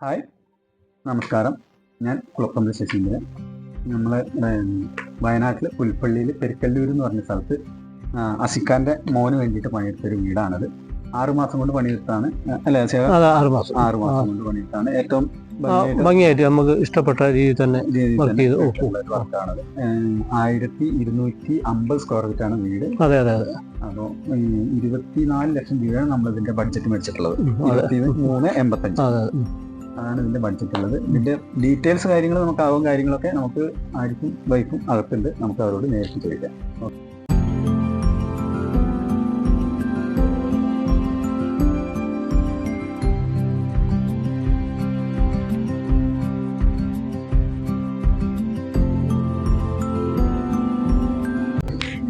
Hi, നമസ്കാരം. ഞാൻ കുളപ്പമ്പ ശശീന്ദ്രൻ. നമ്മൾ വയനാട്ടിൽ പുൽപ്പള്ളിയിൽ പെരിക്കല്ലൂർ എന്ന് പറഞ്ഞ സ്ഥലത്ത് അസിഖാൻ്റെ മോന് വേണ്ടിയിട്ട് പണിയെടുത്തൊരു വീടാണത്. 6 മാസം കൊണ്ട് പണിയെടുത്താണ്. അല്ലേ? 6 മാസം കൊണ്ട് പണിയെടുത്താണ്. ഏറ്റവും ഭംഗിയായിട്ട് നമുക്ക് ഇഷ്ടപ്പെട്ട രീതിയിൽ തന്നെ വർക്കാണത്. 1250 സ്ക്വയർ ഫീറ്റാണ് വീട്. അതെ അതെ അതെ. അപ്പോൾ 24 ലക്ഷം രൂപയാണ് നമ്മളിതിൻ്റെ ബഡ്ജറ്റ് മേടിച്ചിട്ടുള്ളത്. 2385 അതാണ് ഇതിൻ്റെ ബഡ്ജറ്റ് ഉള്ളത്. ഇതിൻ്റെ ഡീറ്റെയിൽസ് കാര്യങ്ങൾ നമുക്കാവും. കാര്യങ്ങളൊക്കെ നമുക്ക് ആർക്കും വൈഫും അകത്തുണ്ട്. നമുക്ക് അവരോട് നേരിട്ട് ചോദിക്കാം.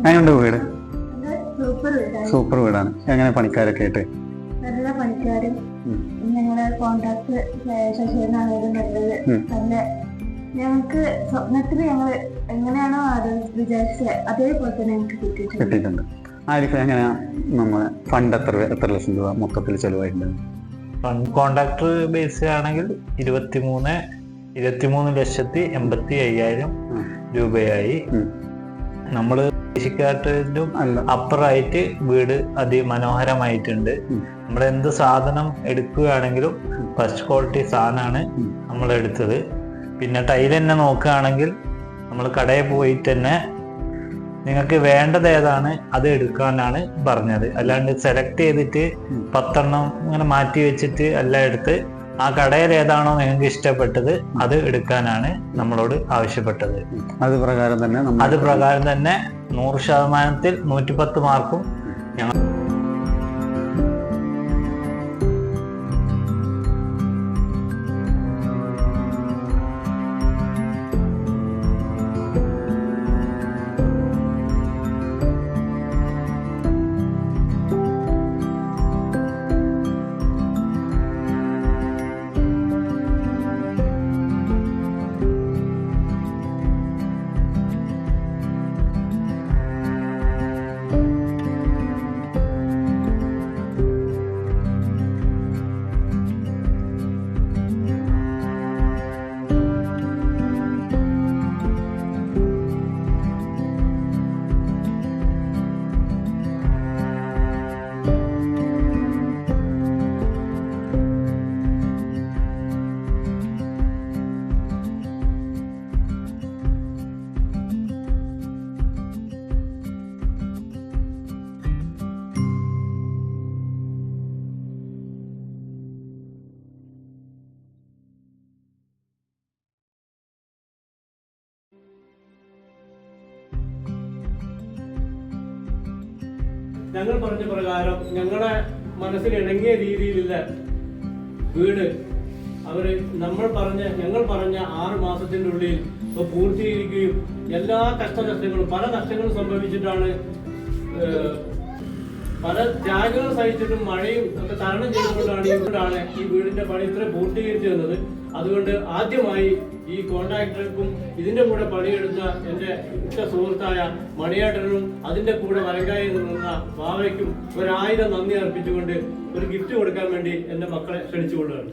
എങ്ങനെയുണ്ട് വീട്? സൂപ്പർ വീടാണ്. എങ്ങനെ പണിക്കാരൊക്കെ ആയിട്ട്? നല്ല പണിക്കാരും ഞങ്ങളുടെ കോൺട്രാക്ട് ശശിധരനാണേലും നല്ലത്. നല്ല ഞങ്ങൾക്ക് സ്വപ്നത്തിൽ ഞങ്ങൾ എങ്ങനെയാണോ അത് വിചാരിച്ചത് അതേപോലെ തന്നെ ഞങ്ങൾക്ക് കിട്ടിയിട്ടുണ്ട്. ആരിഫ്, എങ്ങനെയാ നമ്മളെ ഫണ്ട് എത്ര ലക്ഷം രൂപ മൊത്തത്തിൽ ചെലവായിട്ടുണ്ട്? ഫണ്ട് കോൺട്രാക്ടർ ബേസ് ആണെങ്കിൽ 23,85,000 രൂപയായി. നമ്മള് പ്രതീക്ഷിക്കാത്തതിലും അപ്പുറമായിട്ട് വീട് അതിമനോഹരമായിട്ടുണ്ട്. നമ്മൾ എന്ത് സാധനം എടുക്കുകയാണെങ്കിലും ഫസ്റ്റ് ക്വാളിറ്റി സാധനമാണ് നമ്മൾ എടുത്തത്. പിന്നെ ടൈൽ തന്നെ നോക്കുകയാണെങ്കിൽ നമ്മൾ കടയിൽ പോയിട്ട് തന്നെ നിങ്ങൾക്ക് വേണ്ടത് ഏതാണ് അത് എടുക്കാനാണ് പറഞ്ഞത്. അല്ലാണ്ട് സെലക്ട് ചെയ്തിട്ട് 10 ഇങ്ങനെ മാറ്റി വെച്ചിട്ട് എല്ലാം എടുത്ത് ആ കടയിൽ ഏതാണോ നിങ്ങൾക്ക് ഇഷ്ടപ്പെട്ടത് അത് എടുക്കാനാണ് നമ്മളോട് ആവശ്യപ്പെട്ടത്. അത് പ്രകാരം തന്നെ 100%ത്തിൽ 110 മാർക്കും ഞങ്ങൾ പറഞ്ഞ പ്രകാരം ഞങ്ങളെ മനസ്സിൽ ഇണങ്ങിയ രീതിയിലുള്ള വീട് ഞങ്ങൾ പറഞ്ഞ 6 മാസത്തിന്റെ ഉള്ളിൽ പൂർത്തീകരിക്കുകയും എല്ലാ പല കഷ്ടങ്ങളും സംഭവിച്ചിട്ടാണ്, പല ത്യാഗങ്ങൾ സഹിച്ചിട്ടും മഴയും ഒക്കെ തരണം ചെയ്തുകൊണ്ടാണ് ഈ വീടിന്റെ പണി ഇത്ര പൂർത്തീകരിച്ചു തന്നത്. അതുകൊണ്ട് ആദ്യമായി ഈ കോൺട്രാക്ടർക്കും ഇതിന്റെ കൂടെ പണിയെടുത്ത എൻ്റെ ഉറ്റ സുഹൃത്തായ മണിയേട്ടനും അതിന്റെ കൂടെ വരങ്കായിൽ നിന്ന വാവയ്ക്കും 1000 നന്ദി അർപ്പിച്ചുകൊണ്ട് ഒരു ഗിഫ്റ്റ് കൊടുക്കാൻ വേണ്ടി എൻ്റെ മക്കളെ ക്ഷണിച്ചുകൊള്ളുകയാണ്.